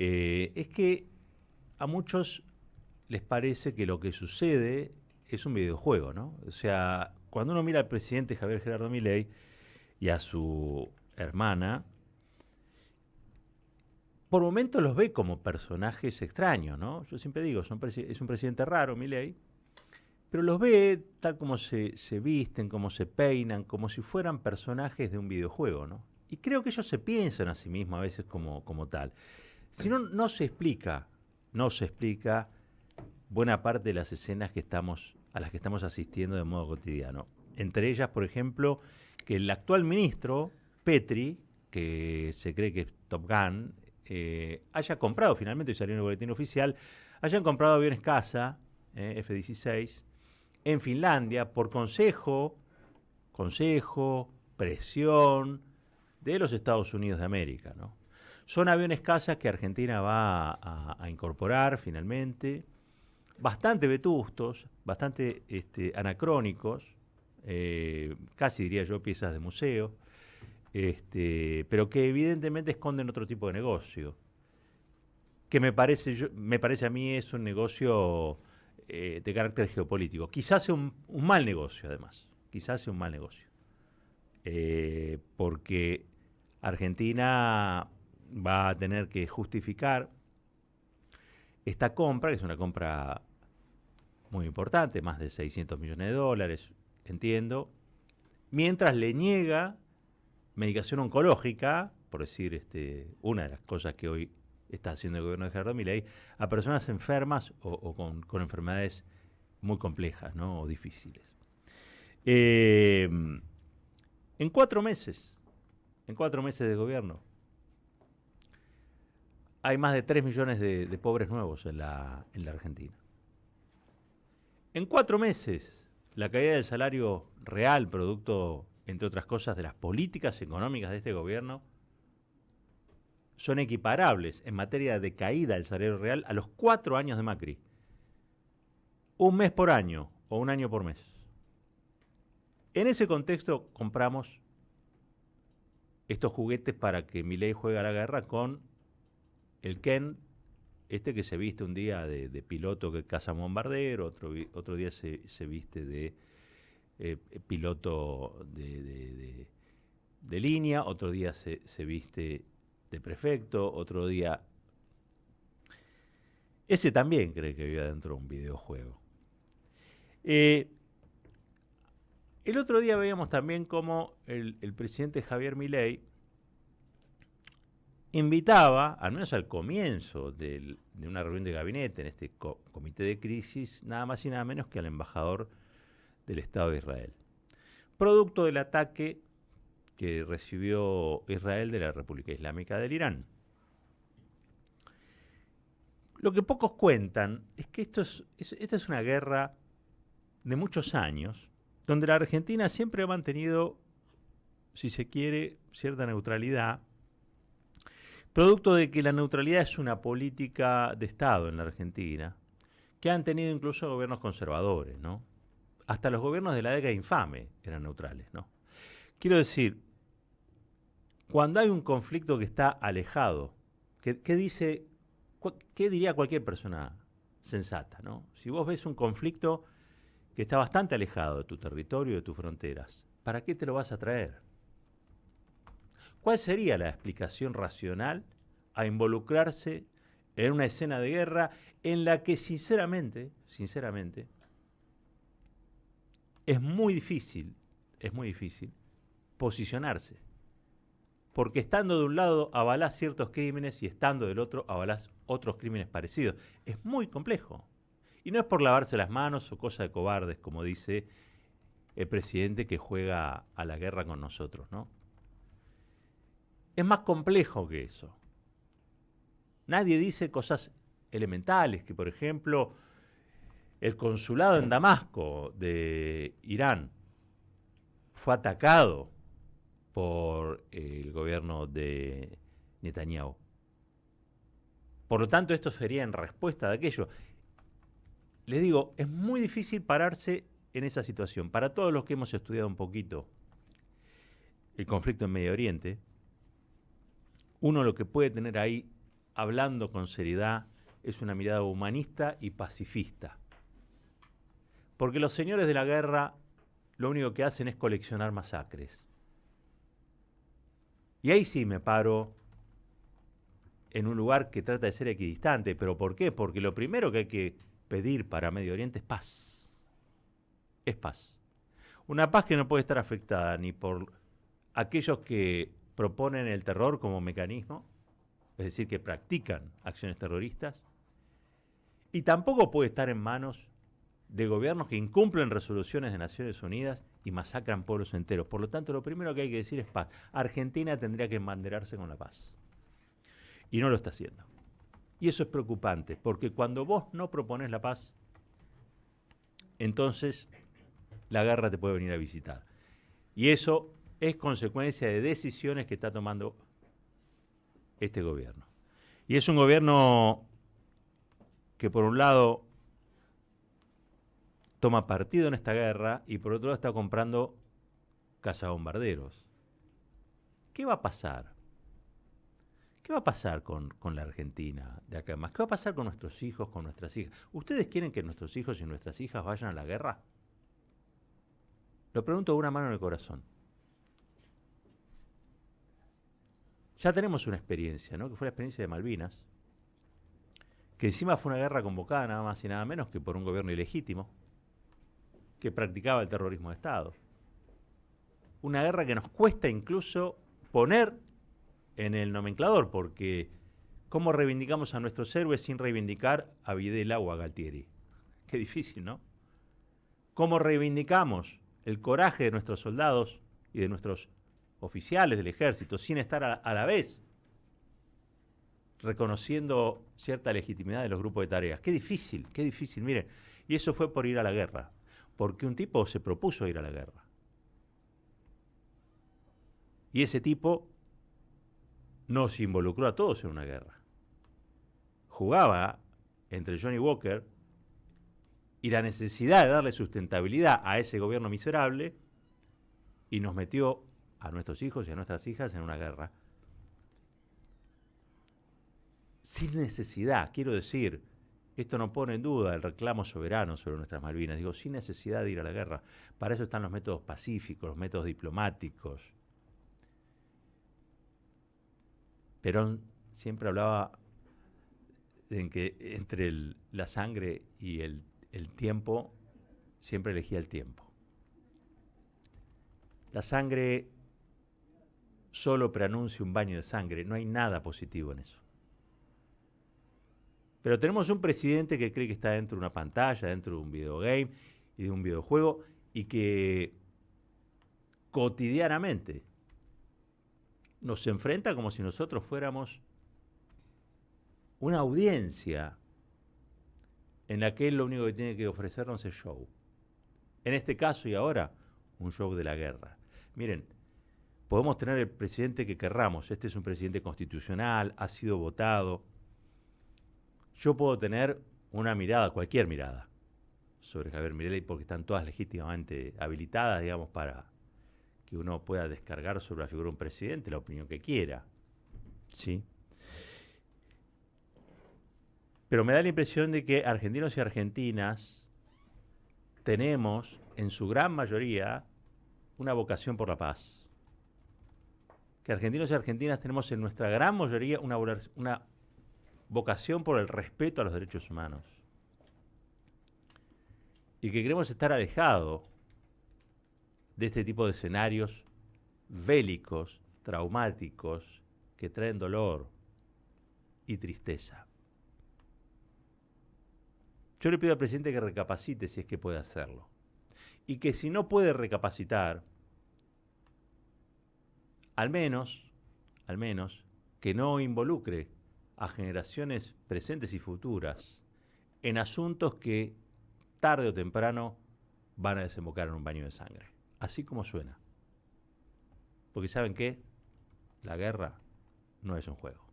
es que a muchos les parece que lo que sucede es un videojuego, ¿no? O sea, cuando uno mira al presidente Javier Gerardo Milei y a su hermana, por momentos los ve como personajes extraños, ¿no? Yo siempre digo, es un presidente raro, Milei, pero los ve tal como se visten, como se peinan, como si fueran personajes de un videojuego, ¿no? Y creo que ellos se piensan a sí mismos a veces como tal. Si no, no se explica buena parte de las escenas a las que estamos asistiendo de modo cotidiano. Entre ellas, por ejemplo, que el actual ministro, Petri, que se cree que es Top Gun, haya comprado, finalmente, y salió en el boletín oficial, hayan comprado aviones caza, F-16, en Finlandia por presión de los Estados Unidos de América, ¿no? Son aviones caza que Argentina va a incorporar finalmente, bastante vetustos, bastante anacrónicos, casi diría yo piezas de museo, pero que evidentemente esconden otro tipo de negocio, que me parece a mí es un negocio de carácter geopolítico. Quizás sea un mal negocio, además. Quizás sea un mal negocio. Porque Argentina va a tener que justificar esta compra, que es una compra muy importante, más de 600 millones de dólares, entiendo, mientras le niega medicación oncológica, por decir una de las cosas que hoy está haciendo el gobierno de Gerardo Milei, a personas enfermas o con enfermedades muy complejas, ¿no? O difíciles. En 4 meses, en 4 meses de gobierno, hay más de 3 millones de pobres nuevos en la Argentina. En 4 meses, la caída del salario real, producto, entre otras cosas, de las políticas económicas de este gobierno, son equiparables en materia de caída del salario real a los 4 años de Macri. Un mes por año o un año por mes. En ese contexto compramos estos juguetes para que Milei juegue a la guerra con el Ken, que se viste un día de piloto que caza bombardero, otro día se viste de piloto de línea, otro día se viste de prefecto, otro día... Ese también cree que vive dentro de un videojuego. El otro día veíamos también cómo el presidente Javier Milei invitaba, al menos al comienzo de una reunión de gabinete en este comité de crisis, nada más y nada menos que al embajador del Estado de Israel. Producto del ataque que recibió Israel de la República Islámica del Irán. Lo que pocos cuentan es que esta es una guerra de muchos años, donde la Argentina siempre ha mantenido, si se quiere, cierta neutralidad, producto de que la neutralidad es una política de Estado en la Argentina, que han tenido incluso gobiernos conservadores, ¿no? Hasta los gobiernos de la década infame eran neutrales, ¿no? Quiero decir, cuando hay un conflicto que está alejado, ¿qué diría cualquier persona sensata, ¿no? Si vos ves un conflicto que está bastante alejado de tu territorio, de tus fronteras, ¿para qué te lo vas a traer? ¿Cuál sería la explicación racional a involucrarse en una escena de guerra en la que sinceramente, es muy difícil posicionarse? Porque estando de un lado avalás ciertos crímenes y estando del otro avalás otros crímenes parecidos. Es muy complejo. Y no es por lavarse las manos o cosa de cobardes, como dice el presidente que juega a la guerra con nosotros, ¿no? Es más complejo que eso. Nadie dice cosas elementales, que por ejemplo el consulado en Damasco de Irán fue atacado por el gobierno de Netanyahu. Por lo tanto, esto sería en respuesta de aquello. Les digo, es muy difícil pararse en esa situación. Para todos los que hemos estudiado un poquito el conflicto en Medio Oriente, uno lo que puede tener ahí hablando con seriedad, es una mirada humanista y pacifista. Porque los señores de la guerra lo único que hacen es coleccionar masacres. Y ahí sí me paro en un lugar que trata de ser equidistante. ¿Pero por qué? Porque lo primero que hay que pedir para Medio Oriente es paz. Es paz. Una paz que no puede estar afectada ni por aquellos que proponen el terror como mecanismo, es decir, que practican acciones terroristas, y tampoco puede estar en manos de gobiernos que incumplen resoluciones de Naciones Unidas y masacran pueblos enteros. Por lo tanto, lo primero que hay que decir es paz. Argentina tendría que embanderarse con la paz. Y no lo está haciendo. Y eso es preocupante, porque cuando vos no propones la paz, entonces la guerra te puede venir a visitar. Y eso es consecuencia de decisiones que está tomando este gobierno. Y es un gobierno que por un lado toma partido en esta guerra y por otro lado está comprando cazabombarderos. ¿Qué va a pasar? ¿Qué va a pasar con la Argentina de acá en más? ¿Qué va a pasar con nuestros hijos, con nuestras hijas? ¿Ustedes quieren que nuestros hijos y nuestras hijas vayan a la guerra? Lo pregunto de una mano en el corazón. Ya tenemos una experiencia, ¿no? Que fue la experiencia de Malvinas, que encima fue una guerra convocada nada más y nada menos que por un gobierno ilegítimo, que practicaba el terrorismo de Estado. Una guerra que nos cuesta incluso poner en el nomenclador, porque ¿cómo reivindicamos a nuestros héroes sin reivindicar a Videla o a Galtieri? Qué difícil, ¿no? ¿Cómo reivindicamos el coraje de nuestros soldados y de nuestros oficiales del ejército sin estar a la vez reconociendo cierta legitimidad de los grupos de tareas? Qué difícil, miren. Y eso fue por ir a la guerra, porque un tipo se propuso ir a la guerra. Y ese tipo nos involucró a todos en una guerra. Jugaba entre Johnny Walker y la necesidad de darle sustentabilidad a ese gobierno miserable y nos metió a nuestros hijos y a nuestras hijas en una guerra. Sin necesidad, quiero decir, esto no pone en duda el reclamo soberano sobre nuestras Malvinas, digo, sin necesidad de ir a la guerra. Para eso están los métodos pacíficos, los métodos diplomáticos. Perón siempre hablaba en que entre la sangre y el tiempo, siempre elegía el tiempo. La sangre solo preanuncia un baño de sangre, no hay nada positivo en eso. Pero tenemos un presidente que cree que está dentro de una pantalla, dentro de un videogame y de un videojuego, y que cotidianamente nos enfrenta como si nosotros fuéramos una audiencia en la que él lo único que tiene que ofrecernos es show. En este caso y ahora, un show de la guerra. Miren, podemos tener el presidente que querramos. Este es un presidente constitucional, ha sido votado. Yo puedo tener una mirada, cualquier mirada, sobre Javier Milei, porque están todas legítimamente habilitadas, digamos, para que uno pueda descargar sobre la figura de un presidente la opinión que quiera. ¿Sí? Pero me da la impresión de que argentinos y argentinas tenemos, en su gran mayoría, una vocación por la paz. Que argentinos y argentinas tenemos en nuestra gran mayoría una vocación por el respeto a los derechos humanos. Y que queremos estar alejados de este tipo de escenarios bélicos, traumáticos, que traen dolor y tristeza. Yo le pido al presidente que recapacite si es que puede hacerlo. Y que si no puede recapacitar, al menos, que no involucre a generaciones presentes y futuras en asuntos que tarde o temprano van a desembocar en un baño de sangre. Así como suena. Porque ¿saben qué? La guerra no es un juego.